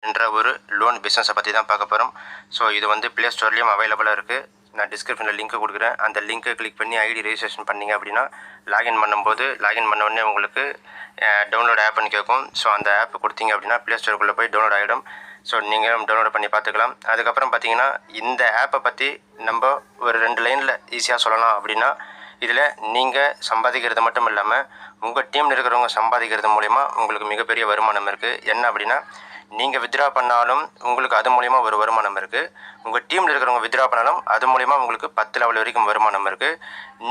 என்ற ஒரு லோன் பிஸ்னஸை பற்றி தான் பார்க்க போகிறோம். ஸோ இது வந்து ப்ளே ஸ்டோர்லேயும் அவைலபிளாக இருக்குது. நான் டிஸ்கிரிப்ஷனில் லிங்க் கொடுக்குறேன். அந்த லிங்க்கை கிளிக் பண்ணி ஐடி ரெஜிஸ்ட்ரேஷன் பண்ணிங்க அப்படின்னா லாகின் பண்ணும்போது லாகின் பண்ண உடனே உங்களுக்கு டவுன்லோட் ஆப்னு கேட்கும். ஸோ அந்த ஆப் கொடுத்தீங்க அப்படின்னா ப்ளே ஸ்டோருக்குள்ளே போய் டவுன்லோட் ஆகிடும். ஸோ நீங்கள் டவுன்லோட் பண்ணி பார்த்துக்கலாம். அதுக்கப்புறம் பார்த்தீங்கன்னா இந்த ஆப்பை பற்றி நம்ம ஒரு 2 லைனில் ஈஸியாக சொல்லலாம் அப்படின்னா, இதில் நீங்கள் சம்பாதிக்கிறது மட்டும் இல்லாமல் உங்கள் டீமில் இருக்கிறவங்க சம்பாதிக்கிறது மூலிமா உங்களுக்கு மிகப்பெரிய வருமானம் இருக்குது. என்ன அப்படின்னா, நீங்கள் வித்ட்ரா பண்ணாலும் உங்களுக்கு அது மூலிமா ஒரு வருமானம் இருக்குது. உங்கள் டீமில் இருக்கிறவங்க வித்ட்ரா பண்ணாலும் அது மூலிமா உங்களுக்கு 10 லெவல் வரைக்கும் வருமானம் இருக்குது.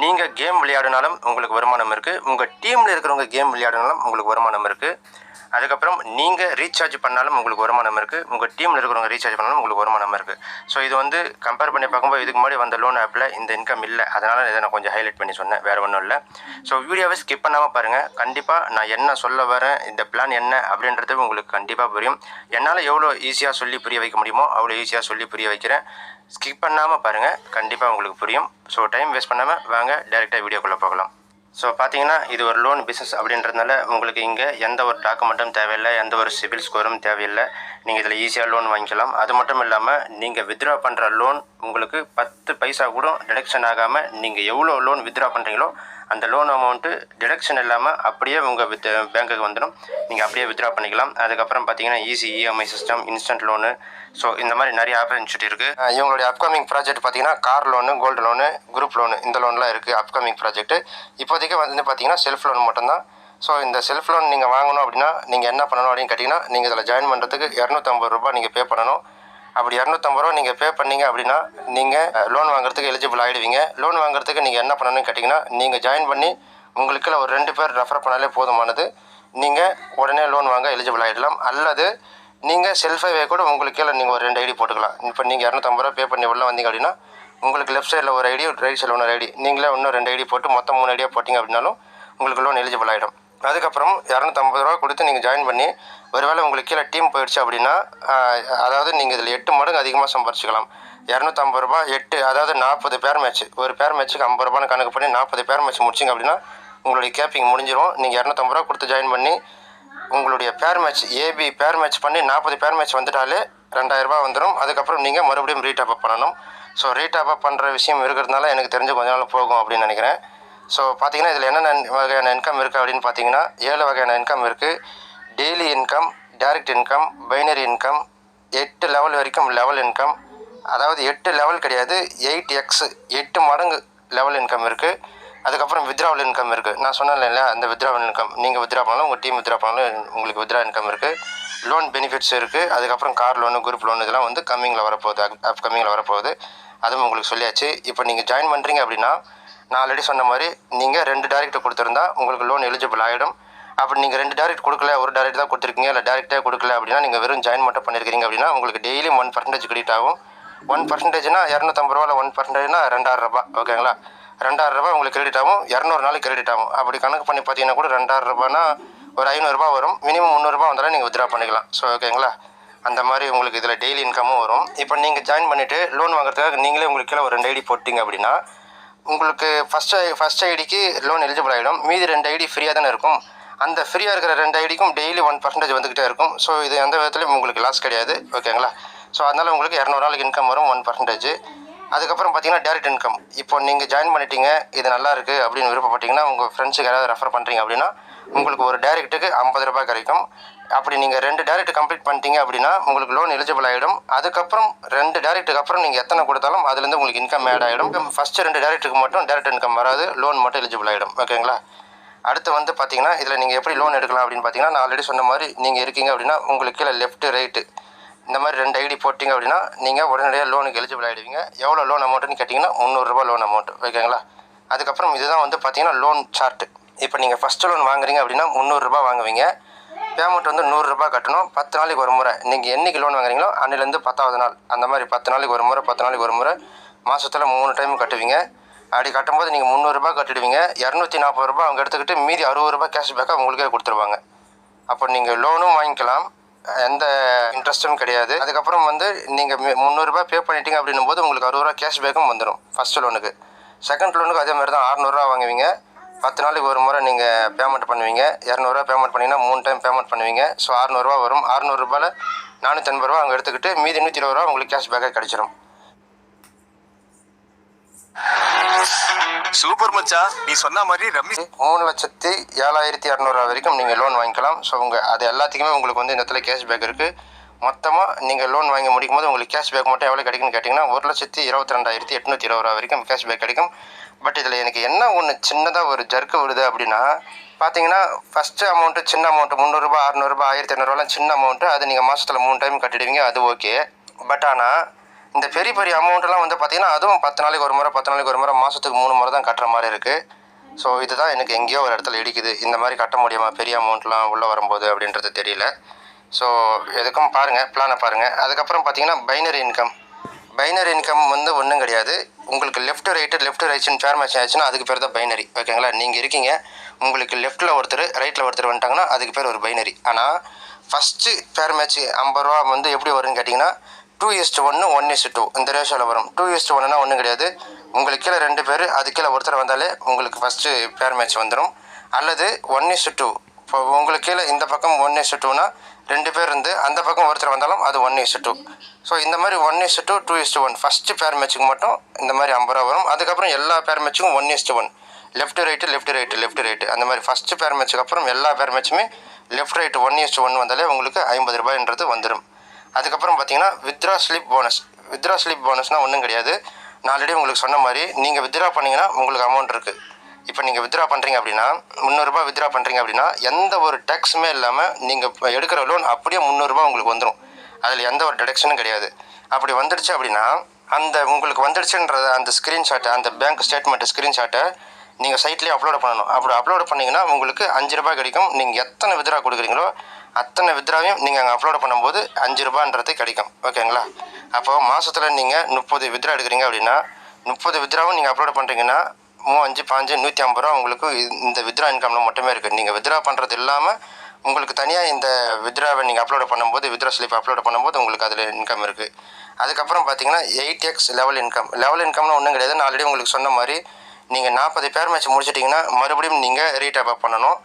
நீங்கள் கேம் விளையாடினாலும் உங்களுக்கு வருமானம் இருக்குது. உங்கள் டீமில் இருக்கிறவங்க கேம் விளையாடினாலும் உங்களுக்கு வருமானம் இருக்குது. அதுக்கப்புறம் நீங்கள் ரீசார்ஜ் பண்ணாலும் உங்களுக்கு வருமானம் இருக்குது. உங்கள் டீமில் இருக்கிறவங்க ரீசார்ஜ் பண்ணாலும் உங்களுக்கு வருமானம் இருக்குது. ஸோ இது வந்து கம்பேர் பண்ணி பார்க்கும்போது இதுக்கு முன்னாடி வந்த லோன் ஆப்பில் இந்த இன்கம் இல்லை. அதனால் இதை நான் கொஞ்சம் ஹைலைட் பண்ணி சொன்னேன், வேறு ஒன்றும் இல்லை. ஸோ வீடியோவை ஸ்கிப் பண்ணாமல் பாருங்கள். கண்டிப்பாக நான் என்ன சொல்ல வரேன், இந்த பிளான் என்ன அப்படின்றது உங்களுக்கு கண்டிப்பாக புரியும். என்னால் எவ்வளோ ஈஸியாக சொல்லி புரிய வைக்க முடியுமோ அவ்வளோ ஈஸியாக சொல்லி புரிய வைக்கிறேன். ஸ்கிப் பண்ணாமல் பாருங்கள், கண்டிப்பாக உங்களுக்கு புரியும். ஸோ டைம் வேஸ்ட் பண்ணாமல் வாங்க டேரெக்டாக வீடியோக்குள்ளே போகலாம். ஸோ பார்த்தீங்கன்னா இது ஒரு லோன் பிஸ்னஸ் அப்படின்றதுனால உங்களுக்கு இங்கே எந்த ஒரு டாக்குமெண்ட்டும் தேவையில்லை, எந்த ஒரு சிபில் ஸ்கோரும் தேவையில்லை. நீங்கள் இதில் ஈஸியாக லோன் வாங்கிக்கலாம். அது மட்டும் இல்லாமல் நீங்கள் வித்ட்ரா பண்ணுற லோன் உங்களுக்கு 10 பைசா கூட டிடக்ஷன் ஆகாமல் நீங்கள் எவ்வளோ லோன் வித்ட்ரா பண்ணுறீங்களோ அந்த லோன் அமௌண்ட்டு டிடக்ஷன் இல்லாமல் அப்படியே உங்கள் பேங்க்குக்கு வந்துடும். நீங்கள் அப்படியே வித்ட்ரா பண்ணிக்கலாம். அதுக்கப்புறம் பார்த்தீங்கன்னா easy EMI system, instant loan, so இந்த மாதிரி நிறைய ஆப்பர்ச்சுனிட்டி இருக்குது. இவங்களுடைய அப்கமிங் ப்ராஜெக்ட் பார்த்தீங்கன்னா car loan, gold loan, group loan, இந்த லோன்லாம் இருக்குது அப்கமிங் ப்ராஜெக்ட். இப்போதைக்கு வந்து பார்த்தீங்கன்னா செல்ஃப் லோன் மட்டும்தான். ஸோ இந்த செல்ஃப் லோன் நீங்கள் வாங்கணும் அப்படின்னா நீங்கள் என்ன பண்ணணும் அப்படின்னு கேட்டிங்கன்னா, நீங்கள் இதில் ஜாயின் பண்ணுறதுக்கு 250 ரூபா நீங்கள் பே பண்ணணும். அப்படி 250 ரூபா நீங்கள் பே பண்ணீங்க அப்படின்னா நீங்கள் லோன் வாங்குறதுக்கு எலிஜிபிள் ஆகிடுவீங்க. லோன் வாங்குறதுக்கு நீங்கள் என்ன பண்ணணும்னு கேட்டிங்கன்னா, நீங்கள் ஜாயின் பண்ணி உங்களுக்கு ஒரு 2 பேர் ரெஃபர் பண்ணாலே போதுமானது. நீங்கள் உடனே லோன் வாங்க எலிஜிபிள் ஆகிடலாம். அல்லது நீங்கள் செல்ஃபாகவே கூட உங்களுக்கு கீழே நீங்கள் ஒரு 2 ஐடி போட்டுக்கலாம். இப்போ நீங்கள் 250 ரூபா பே பண்ணி உள்ள வந்தீங்க அப்படின்னா உங்களுக்கு லெஃப்ட் சைடில் ஒரு ஐடி, ரைட் சைடில் ஒரு ஐடி, நீங்களே இன்னும் 2 ஐடி போட்டு மொத்தம் 3 ஐடியா போட்டிங்க அப்படின்னாலும் உங்களுக்கு லோன் எலிஜிபிள் ஆகிடும். அதுக்கப்புறம் 250 ரூபா கொடுத்து நீங்கள் ஜாயின் பண்ணி ஒருவேளை உங்களுக்கு கீழே டீம் போயிடுச்சு அப்படின்னா, அதாவது நீங்கள் இதில் 8 மடங்கு அதிகமாக சம்பாரிச்சிக்கலாம். 250 ரூபா 8, அதாவது 40 பேர் மேட்ச். ஒரு பேர் மேட்ச்சுக்கு 50 ரூபான்னு கணக்கு பண்ணி 40 பேர் மேட்ச் முடிச்சிங்க அப்படின்னா உங்களுடைய கேப்பிங் முடிஞ்சிடும். நீங்கள் 250 ரூபா கொடுத்து ஜாயின் பண்ணி உங்களுடைய பேர் மேட்ச் ஏபி பேர் மேட்ச் பண்ணி 40 பேர் மேட்ச் வந்துட்டாலே 2000 ரூபா வந்துடும். அதுக்கப்புறம் நீங்கள் மறுபடியும் ரீடாப் அப் பண்ணணும். ஸோ ரீடாப் அப் பண்ணுற விஷயம் இருக்கிறதுனால எனக்கு தெரிஞ்சு கொஞ்ச நாள் போகும் அப்படின்னு நினைக்கிறேன். ஸோ பார்த்தீங்கன்னா இதில் என்னென்ன வகையான இன்கம் இருக்குது அப்படின்னு பார்த்தீங்கன்னா 7 வகையான இன்கம் இருக்குது. Daily income, direct income, binary income, 8 level வரைக்கும் லெவல் இன்கம். அதாவது 8 லெவல் கிடையாது, 8x 8 மடங்கு லெவல் இன்கம் இருக்குது. அதுக்கப்புறம் வித்ட்ராவல் இன்கம் இருக்குது. நான் சொன்னேன் இல்லையா, அந்த வித்ட்ராவல் இன்கம் நீங்கள் வித்ட்ரா பண்ணாலும் உங்கள் டீம் வித்ட்ரா பண்ணாலும் உங்களுக்கு வித்ட்ரா இன்கம் இருக்குது. லோன் பெனிஃபிட்ஸ் இருக்குது. அதுக்கப்புறம் கார் லோனு, குரூப் லோன் இதெல்லாம் வந்து கம்மிங்கில் வரப்போகுது, அப்கமிங்கில் வரப்போகுது. அதுவும் உங்களுக்கு சொல்லியாச்சு. இப்போ நீங்கள் ஜாயின் பண்ணுறீங்க அப்படின்னா நான் ஆல்ரெடி சொன்ன மாதிரி நீங்கள் 2 டைரக்ட் கொடுத்துருந்தா உங்களுக்கு லோன் எலிஜிபிள் ஆகிடும். அப்படி நீங்கள் 2 டைரக்ட் கொடுக்கல, ஒரு டைரக்ட் தான் கொடுத்துருக்கீங்க, இல்லை டைரெக்டாக கொடுக்கல அப்படின்னா நீங்கள் வெறும் ஜாயின் மட்டும் பண்ணியிருக்கீங்க அப்படின்னா உங்களுக்கு டெய்லி 1% கிரெடிட் ஆகும். 1%னா 250 ரூபாவில் 1%னா 2000 ரூபா. ஓகேங்களா? 2000 ரூபா உங்களுக்கு கிரெடிட் ஆகும். 200 நாளைக்கு கிரெடிட் ஆகும். அப்படி கணக்கு பண்ணி பார்த்தீங்கன்னா கூட 2000 ரூபானா ஒரு 500 ரூபா வரும். மினிமம் 300 ரூபா வந்தாலும் நீங்கள் வித்ட்ரா பண்ணிக்கலாம். ஸோ ஓகேங்களா? அந்த மாதிரி உங்களுக்கு இதில் டெய்லி இன்கமும் வரும். இப்போ நீங்கள் ஜாயின் பண்ணிவிட்டு லோன் வாங்குறதுக்காக நீங்களே உங்களுக்கு கீழே ஒரு 2 ஐடி போட்டிங்க அப்படின்னா உங்களுக்கு ஃபஸ்ட் ஐடிக்கு லோன் எலிஜிபிள் ஆகிடும். மீதி 2 ஐடி ஃப்ரீயாக தானே இருக்கும். அந்த ஃப்ரீயாக இருக்கிற 2 ஐடிக்கும் டெய்லி 1% வந்துக்கிட்டே இருக்கும். ஸோ இது எந்த விதத்துலையும் உங்களுக்கு லாஸ் கிடையாது. ஓகேங்களா? ஸோ அதனால் உங்களுக்கு 200 நாளைக்கு இன்கம் வரும் 1%. அதுக்கப்புறம் பார்த்தீங்கன்னா டேரக்ட் இன்கம். இப்போ நீங்கள் ஜாயின் பண்ணிட்டீங்க, இது நல்லா இருக்குது அப்படின்னு விருப்பப்பட்டீங்கன்னா உங்கள் ஃப்ரெண்ட்ஸுக்கு யாராவது ரெஃபர் பண்ணுறீங்க அப்படின்னா உங்களுக்கு ஒரு டேரக்ட்டுக்கு 50 ரூபாய் கிடைக்கும். அப்படி நீங்கள் 2 டேரக்ட் கம்ப்ளீட் பண்ணிட்டீங்க அப்படின்னா உங்களுக்கு லோன் எலிஜிபிள் ஆகிடும். அதுக்கப்புறம் 2 டேரக்ட்டுக்கு அப்புறம் நீங்கள் எத்தனை கொடுத்தாலும் அதுலேருந்து உங்களுக்கு இன்கம் ஆட் ஆகிடும். ஃபஸ்ட்டு 2 டேரக்ட்டுக்கு மட்டும் டேரக்ட் இன்கம் வராது, லோன் மட்டும் எலிஜிபிள் ஆகிடும். ஓகேங்களா? அடுத்து வந்து பார்த்தீங்கன்னா இதில் நீங்கள் எப்படி லோன் எடுக்கலாம் அப்படின்னு பார்த்தீங்கன்னா, நான் ஆல்ரெடி சொன்ன மாதிரி நீங்கள் இருக்கீங்க அப்படின்னா உங்களுக்கு கீழே லெஃப்ட்டு ரைட்டு இந்த மாதிரி 2 ஐடி போட்டிங்க அப்படின்னா நீங்கள் உடனடியாக லோனுக்கு எலிஜிபிள் ஆகிடுவீங்க. எவ்வளோ லோன் அமௌண்ட்டுன்னு கேட்டிங்கன்னா 300 ரூபா லோன் அமௌண்ட். ஓகேங்களா? அதுக்கப்புறம் இதுதான் வந்து பார்த்தீங்கன்னா லோன் சார்ட்டு. இப்போ நீங்கள் ஃபஸ்ட்டு லோன் வாங்குறீங்க அப்படின்னா 300 ரூபா வாங்குவீங்க. பேமெண்ட் வந்து 100 ரூபா கட்டணும். 10 நாளைக்கு ஒரு முறை. நீங்கள் என்றைக்கு லோன் வாங்குறீங்களோ அன்னிலேருந்து 10வது நாள் அந்த மாதிரி 10 நாளைக்கு ஒரு முறை, 10 நாளைக்கு ஒரு முறை, மாதத்தில் 3 டைம் கட்டுவீங்க. அப்படி கட்டும்போது நீங்கள் 300 ரூபா கட்டிடுவீங்க. 240 ரூபா அவங்க எடுத்துக்கிட்டு மீதி 60 ரூபா கேஷ்பேக்காக உங்களுக்கே கொடுத்துருவாங்க. அப்போ நீங்கள் லோனும் வாங்கிக்கலாம், எந்த இன்ட்ரெஸ்ட்டும் கிடையாது. அதுக்கப்புறம் வந்து நீங்கள் 300 ரூபா பே பண்ணிட்டீங்க அப்படின்னும் போது உங்களுக்கு 60 ரூபா கேஷ்பேக்கும் வந்துடும் ஃபஸ்ட்டு லோனுக்கு. செகண்ட் லோனுக்கு அதே மாதிரி தான் 600 ரூபா வாங்குவீங்க. 10 நாளைக்கு ஒரு முறை நீங்கள் பேமெண்ட் பண்ணுவீங்க. 200 ரூபா பேமெண்ட் பண்ணிங்கன்னா 3 டைம் பேமெண்ட் பண்ணுவீங்க. ஸோ 600 ரூபா வரும். 600 ரூபாயில் 480 அங்கே எடுத்துக்கிட்டு மீதி 120 உங்களுக்கு கேஷ்பேக்காக கிடைச்சிடும். சூப்பர் மச்சா, நீ சொன்ன மாதிரி ரமேஷ் 3,07,200 வரைக்கும் நீங்கள் லோன் வாங்கிக்கலாம். ஸோ அது எல்லாத்துக்குமே உங்களுக்கு இந்த இடத்துல கேஷ்பேக் இருக்குது. மொத்தமாக நீங்கள் லோன் வாங்கி முடிக்கும் போது உங்களுக்கு கேஷ்பேக் மட்டும் எவ்வளோ கிடைக்குன்னு கேட்டிங்கன்னா 1,22,820 வரைக்கும் கேஷ்பேக் கிடைக்கும். பட் இதில் எனக்கு என்ன ஒன்று சின்னதாக ஒரு ஜர்க்கு விடுது அப்படின்னா பார்த்தீங்கன்னா ஃபஸ்ட்டு அமௌண்ட்டு சின்ன அமௌண்ட்டு 300 600 1,500 சின்ன அமௌண்ட்டு, அது நீங்கள் மாதத்தில் 3 டைம் கட்டிடுவீங்க, அது ஓகே. பட் ஆனால் இந்த பெரிய பெரிய அமௌண்ட்டெல்லாம் பார்த்தீங்கன்னா அதுவும் 10 நாளைக்கு ஒரு முறை 10 நாளைக்கு ஒரு முறை மாதத்துக்கு 3 முறை தான் கட்டுற மாதிரி இருக்குது. ஸோ இதுதான் எனக்கு எங்கேயோ ஒரு இடத்துல இடிக்குது. இந்த மாதிரி கட்ட முடியுமா பெரிய அமௌண்ட்லாம் உள்ளே வரும்போது அப்படின்றது தெரியல. ஸோ எதுக்கும் பாருங்கள், பிளானை பாருங்கள். அதுக்கப்புறம் பார்த்தீங்கன்னா பைனரி இன்கம் ஒன்றும் கிடையாது. உங்களுக்கு லெஃப்ட் ரைட்னு ஃபேர் மேட்ச் ஆச்சுன்னா அதுக்கு பேர் தான் பைனரி. ஓகேங்களா? நீங்கள் இருக்கீங்க, உங்களுக்கு லெஃப்ட்டில் ஒருத்தர் ரைட்டில் ஒருத்தர் வந்துட்டாங்கன்னா அதுக்கு பேர் ஒரு பைனரி. ஆனால் ஃபஸ்ட்டு ஃபேர் மேட்ச் 50 ரூபா எப்படி வரும்னு கேட்டிங்கன்னா 2:1 1:2 இந்த ரேஷியோவில் வரும். 2:1னா ஒன்றும் கிடையாது. உங்களுக்கு கீழே 2 பேர், அது கீழே ஒருத்தர் வந்தாலே உங்களுக்கு ஃபஸ்ட்டு ஃபேர் மேட்ச் வந்துடும். அல்லது 1:2, இப்போ உங்களுக்கு கீழே இந்த பக்கம் 1:2னா 2 பேர் இருந்து அந்த பக்கம் ஒருத்தர் வந்தாலும் அது 1:2. ஸோ இந்த மாதிரி 1:2 2:1 ஃபஸ்ட்டு பேர் மேட்ச்சுக்கு மட்டும் இந்த மாதிரி 50 ரூபா வரும். அதுக்கப்புறம் எல்லா பேர் மேட்ச்சுக்கும் 1:1 லெஃப்ட் ரைட்டு அந்த மாதிரி ஃபஸ்ட்டு பேர் மேட்ச்சுக்கு அப்புறம் எல்லா பேர் மேட்சுமே லெஃப்ட் ரைட்டு 1:1 வந்தாலே உங்களுக்கு 50 ரூபாய்ன்றது வந்துடும். அதுக்கப்புறம் பார்த்தீங்கன்னா வித்ரா ஸ்லிப் போனஸ்னால் ஒன்றும் கிடையாது. நான் ஆல்ரெடி உங்களுக்கு சொன்ன மாதிரி நீங்கள் வித்ரா பண்ணிங்கன்னா உங்களுக்கு அமௌண்ட் இருக்குது. இப்போ நீங்கள் வித்ரா பண்ணுறீங்க அப்படின்னா 300 ரூபா வித்ரா பண்ணுறீங்க அப்படின்னா எந்த ஒரு டேக்ஸுமே இல்லாமல் நீங்கள் எடுக்கிற லோன் அப்படியே 300 ரூபா உங்களுக்கு வந்துடும். அதில் எந்த ஒரு டிடக்ஷனும் கிடையாது. அப்படி வந்துடுச்சு அப்படின்னா அந்த உங்களுக்கு வந்துடுச்சுன்றத அந்த ஸ்க்ரீன்ஷாட்டை, அந்த பேங்க் ஸ்டேட்மெண்ட் ஸ்க்ரீன்ஷாட்டை நீங்கள் சைட்லேயே அப்லோட் பண்ணணும். அப்படி அப்லோட் பண்ணிங்கன்னா உங்களுக்கு 5 ரூபாய் கிடைக்கும். நீங்கள் எத்தனை வித்ரா கொடுக்குறீங்களோ அத்தனை வித்ராவையும் நீங்கள் அங்கே அப்லோட் பண்ணும்போது 5 ரூபான்றது கிடைக்கும். ஓகேங்களா? அப்போது மாதத்தில் நீங்கள் 30 வித்ரா எடுக்கிறீங்க அப்படின்னா 30 வித்ராவும் நீங்கள் அப்லோட் பண்ணுறீங்கன்னா 3, 5, 150 ரூபா உங்களுக்கு இந்த வித்ரா இன்கமில் மட்டுமே இருக்குது. நீங்கள் வித்ரா பண்ணுறது இல்லாமல் உங்களுக்கு தனியாக இந்த வித்ராவை நீங்கள் அப்லோட் பண்ணும்போது, வித்ரா ஸ்லிப் அப்லோட் பண்ணும்போது உங்களுக்கு அதில் இன்கம் இருக்குது. அதுக்கப்புறம் பார்த்தீங்கன்னா 8x லெவல் இன்கம்னு ஒன்றும் கிடையாது. நான் ஆல்ரெடி உங்களுக்கு சொன்ன மாதிரி நீங்கள் 40 பேர் மேட்ச் முடிச்சிட்டிங்கன்னா மறுபடியும் நீங்கள் ரீடேப் அப் பண்ணணும்.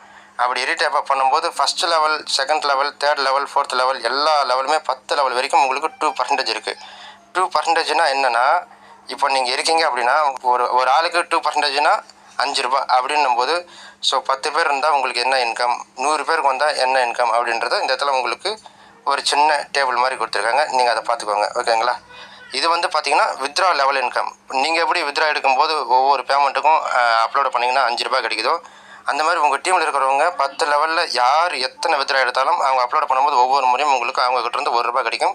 அப்படி ரீடேப் அப் பண்ணும்போது first level, second level, third level, fourth level எல்லா லெவலுமே 10 லெவல் வரைக்கும் உங்களுக்கு 2% இருக்குது. 2%னா என்னென்னா, இப்போ நீங்கள் இருக்கீங்க அப்படின்னா ஒரு ஆளுக்கு 2%னா 5 ரூபா அப்படின்னும் போது, ஸோ 10 பேர் இருந்தால் உங்களுக்கு என்ன இன்கம், 100 பேருக்கு வந்தால் என்ன இன்கம் அப்படின்றத இந்த இடத்துல உங்களுக்கு ஒரு சின்ன டேபிள் மாதிரி கொடுத்துருக்காங்க. நீங்கள் அதை பார்த்துக்கோங்க. ஓகேங்களா? இது பார்த்தீங்கன்னா வித்ரா லெவல் இன்கம். நீங்கள் எப்படி வித்ரா எடுக்கும்போது ஒவ்வொரு பேமெண்ட்டுக்கும் அப்லோட் பண்ணிங்கன்னா 5 ரூபாய் கிடைக்குதோ, அந்த மாதிரி உங்கள் டீமில் இருக்கிறவங்க 10 லெவலில் யார் எத்தனை வித்ரா எடுத்தாலும் அவங்க அப்லோட் பண்ணும்போது ஒவ்வொரு முறையும் உங்களுக்கு அவங்ககிட்டருந்து 1 ரூபாய் கிடைக்கும்.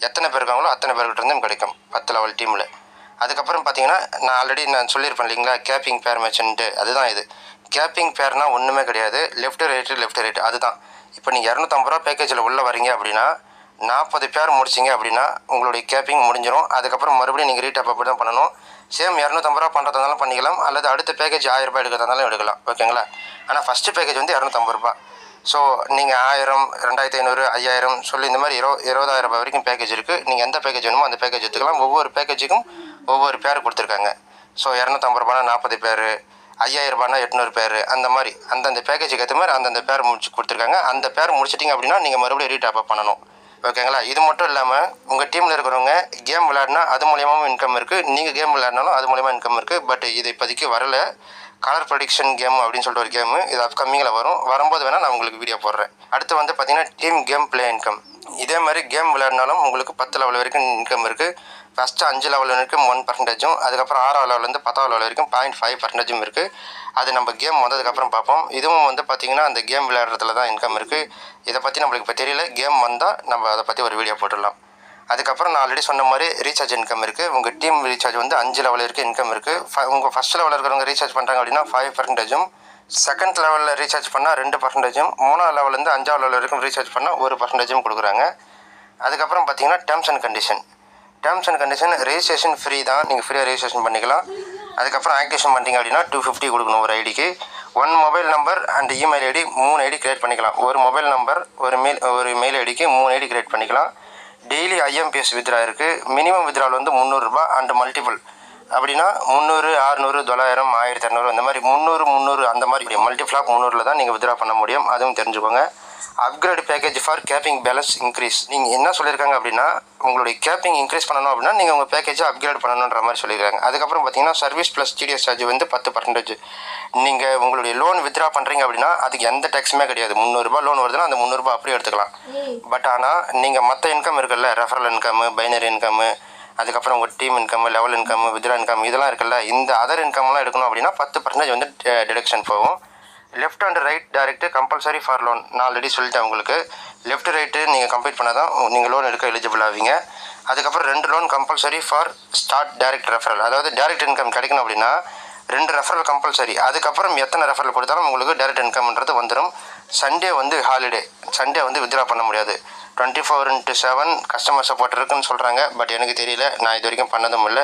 எத்தனை பேர் இருக்காங்களோ அத்தனை பேர்கிட்டருந்தும் கிடைக்கும் 10 லெவல் டீமில். அதுக்கப்புறம் பார்த்தீங்கன்னா நான் ஆல்ரெடி சொல்லியிருப்பேன் இல்லைங்களா, கேப்பிங் பேர் மேட்ச்ன்ட்டு. அதுதான் இது. கேப்பிங் பேர்னால் ஒன்றுமே கிடையாது. லெஃப்ட் ரைட்டு அதுதான். இப்போ நீங்கள் 250 ரூபா பேக்கேஜில் உள்ளே வரீங்க அப்படின்னா 40 பேர் முடிச்சிங்க அப்படின்னா உங்களுடைய கேப்பிங் முடிஞ்சிடும். அதுக்கப்புறம் மறுபடியும் நீங்கள் ரீடாப் அப்படி தான் பண்ணணும். சேம் 250 ரூபா பண்ணுறதுனாலும் பண்ணிக்கலாம், அல்லது அடுத்த பேக்கேஜ் 1000 ரூபாய் எடுக்கிறதுனாலும் எடுக்கலாம். ஓகேங்களா? ஆனால் ஃபஸ்ட்டு பேக்கேஜ் 250 ரூபா. ஸோ நீங்கள் 1000, 2500, 5000 சொல்லி இந்த மாதிரி 20,000 ரூபாய் வரைக்கும் பேக்கேஜ் இருக்குது. நீங்கள் எந்த பேக்கேஜ் வேணுமோ அந்த பேக்கேஜ் எடுத்துக்கலாம். ஒவ்வொரு பேக்கேஜுக்கும் ஒவ்வொரு பேர் கொடுத்துருக்காங்க. ஸோ 250 ரூபானா 40 பேர், 5000 ரூபானா 800 பேர், அந்த மாதிரி அந்தந்த பேக்கேஜுக்கு ஏற்ற மாதிரி அந்தந்த பேர் முடிச்சு கொடுத்துருக்காங்க. அந்த பேர் முடிச்சிட்டிங்க அப்படின்னா நீங்கள் மறுபடியும் ரீடாப் அப் பண்ணணும். ஓகேங்களா? இது மட்டும் இல்லாமல் உங்கள் டீமில் இருக்கிறவங்க கேம் விளையாடினா அது மூலியமாகவும் இன்கம் இருக்குது. நீங்கள் கேம் விளையாடினாலும் அது மூலியமாக இன்கம் இருக்குது. பட் இது இப்போதைக்கு வரல. கலர் ப்ரெடிக்ஷன் கேம் அப்படின்னு சொல்லிட்டு ஒரு கேமு, இது அப்கமிங்கில் வரும்போது வேணால் நான் உங்களுக்கு வீடியோ போடுறேன். அடுத்து பார்த்தீங்கன்னா டீம் கேம் பிளே இன்கம். இதே மாதிரி கேம் விளையாடினாலும் உங்களுக்கு 10 லெவல் வரைக்கும் இன்கம் இருக்குது. ஃபஸ்ட்டு 5 லெவல் வரைக்கும் 1%, அதுக்கப்புறம் 6ஆவது லெவலேருந்து 10ஆவது லெவல் வரைக்கும் 0.5% இருக்குது. அது நம்ம கேம் வந்ததுக்கப்புறம் பார்ப்போம். இதுவும் பார்த்தீங்கன்னா அந்த கேம் விளையாடுறதுல தான் இன்கம் இருக்குது. இதை பற்றி நம்மளுக்கு இப்போ தெரியல. கேம் வந்தால் நம்ம அதை பற்றி ஒரு வீடியோ போட்டுடலாம். அதுக்கப்புறம் நான் ஆல்ரெடி சொன்ன மாதிரி ரீசார்ஜ் இன்கம் இருக்குது. உங்கள் டீம் ரீசார்ஜ் 5 லெவல் வரைக்கும் இன்கம் இருக்குது. உங்கள் ஃபஸ்ட் லெவலில் இருக்கிறவங்க ரீசார்ஜ் பண்ணுறாங்க அப்படின்னா 5%, செகண்ட் லெவலில் ரீசார்ஜ் பண்ணால் 2%, 3ஆவது லெவலேருந்து 5ஆவது லெவல் வரைக்கும் ரீசார்ஜ் பண்ணால் 1% கொடுக்குறாங்க. அதுக்கப்புறம் பார்த்தீங்கன்னா terms and condition registration free தான். நீங்கள் ஃப்ரீயாக ரெஜிஸ்ட்ரேஷன் பண்ணிக்கலாம். அதுக்கப்புறம் ஆக்டிவேஷன் பண்ணிட்டீங்க அப்படின்னா 250 கொடுக்கணும் ஒரு ஐடிக்கு. 1 mobile number and email ID 3 ID create பண்ணிக்கலாம். ஒரு மொபைல் நம்பர் ஒரு மெயில் ஐடிக்கு 3 ஐடி கிரியேட் பண்ணிக்கலாம். டெய்லி IMPS வித்ரா இருக்குது. மினிமம் வித்ரால் 300 ரூபா அண்ட் மல்டிபிள் அப்படின்னா 300, 600, 900, 1200 அந்த மாதிரி 300 அந்த மாதிரி மல்டிஃப்ளாக் 300ல் தான் நீங்கள் வித்ரா பண்ண முடியும். அதுவும் தெரிஞ்சுக்கோங்க. Upgrade package for capping balance increase. நீங்கள் என்ன சொல்லியிருக்காங்க அப்படின்னா, உங்களுடைய கேப்பிங் இன்க்ரீஸ் பண்ணணும் அப்படின்னா நீங்கள் உங்கள் பேக்கேஜை அப்கிரேட் பண்ணணுன்ற மாதிரி சொல்லியிருக்காங்க. அதுக்கப்புறம் பார்த்தீங்கன்னா சர்வீஸ் ப்ளஸ் டிடிஎஸ் சார்ஜ் வந்து 10%. நீங்கள் உங்களுடைய லோன் வித்ரா பண்ணுறீங்க அப்படின்னா அதுக்கு எந்த டேக்ஸுமே கிடையாது. 300 லோன் வருதுன்னா அந்த 300 அப்படியே எடுத்துக்கலாம். பட் ஆனால் நீங்கள் மற்ற இன்கம் இருக்குல்ல, ரெஃபரல் இன்கம்மு, பைனரி இன்கம்மு, அதுக்கப்புறம் உங்கள் team income, level income, withdraw income, இதெல்லாம் இருக்குல்ல, இந்த அதர் இன்கம்லாம் எடுக்கணும் அப்படின்னா 10% வந்து டிடக்ஷன் போகும். Left and right direct compulsory for loan. நான் ஆல்ரெடி சொல்லிட்டேன் உங்களுக்கு. லெஃப்ட் ரைட்டு நீங்கள் கம்ப்ளீட் பண்ணால் தான் நீங்கள் லோன் எடுக்க எலிஜிபிள் ஆவீங்க. அதுக்கப்புறம் 2 loan compulsory for start direct referral. அதாவது டைரக்ட் இன்கம் கிடைக்கணும் அப்படின்னா 2 ரெஃபரல் கம்பல்சரி. அதுக்கப்புறம் எத்தனை ரெஃபரல் கொடுத்தாலும் உங்களுக்கு டைரக்ட் இன்கம்ன்றது வந்துடும். சண்டே வந்து ஹாலிடே, சண்டே வந்து வித்ரா பண்ண முடியாது. 24/7 கஸ்டமர் சப்போர்ட் இருக்குன்னு சொல்கிறாங்க. பட் எனக்கு தெரியல, நான் இது வரைக்கும் பண்ணதும் இல்லை.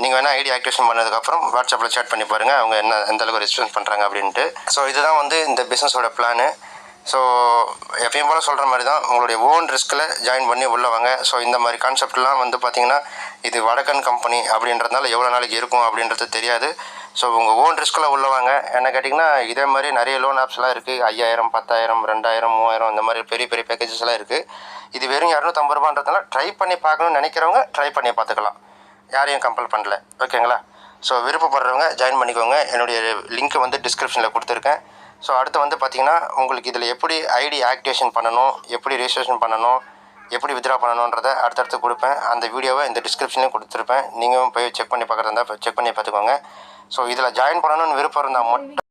நீங்கள் வேணால் ஐடி ஆக்டிவேஷன் பண்ணதுக்கப்புறம் வாட்ஸ்அப்பில் சேட் பண்ணி பாருங்கள் அவங்க என்ன எந்தளவுக்கு ரெஸ்பான்ஸ் பண்ணுறாங்க அப்படின்ட்டு. ஸோ இதுதான் வந்து இந்த பிஸ்னஸோட பிளானு. ஸோ எப்பயும் போல் சொல்கிற மாதிரி தான், உங்களுடைய ஓன் ரிஸ்கில் ஜாயின் பண்ணி உள்ளே வாங்க. ஸோ இந்த மாதிரி கான்செப்ட்லாம் வந்து பார்த்திங்கன்னா இது வடக்கன் கம்பெனி அப்படின்றதுனால எவ்வளோ நாளைக்கு இருக்கும் அப்படின்றது தெரியாது. ஸோ உங்கள் ஓன் ரிஸ்கில் உள்ள வாங்க. என்ன கேட்டிங்கன்னா இதே மாதிரி நிறைய லோன் ஆப்ஸ்லாம் இருக்குது. 5000, 10,000, 2000, 3000 இந்த மாதிரி பெரிய பெரிய பேக்கேஜஸ்லாம் இருக்குது. இது வெறும் 250 ரூபான்றதுனால ட்ரை பண்ணி பார்க்கணும்னு நினைக்கிறவங்க ட்ரை பண்ணி பார்த்துக்கலாம். யாரையும் கம்பல் பண்ணல, ஓகேங்களா? ஸோ விருப்பப்படுறவங்க ஜாயின் பண்ணிக்கோங்க. என்னுடைய லிங்க் வந்து டிஸ்கிரிப்ஷனில் கொடுத்துருக்கேன். ஸோ அடுத்து வந்து பார்த்திங்கன்னா உங்களுக்கு இதில் எப்படி ஐடி ஆக்டிவேஷன் பண்ணணும், எப்படி ரெஜிஸ்ட்ரேஷன் பண்ணணும், எப்படி வித்ரா பண்ணணுன்றதை அடுத்தடுத்து கொடுப்பேன். அந்த வீடியோவை இந்த டிஸ்கிரிப்ஷன்லேயும் கொடுத்துருப்பேன். நீங்களும் போய் செக் பண்ணி பார்க்குறதா இருந்தால் செக் பண்ணி பார்த்துக்கோங்க. ஸோ இதில் ஜாயின் பண்ணணும்னு விருப்பம் இருந்தால் மட்டும்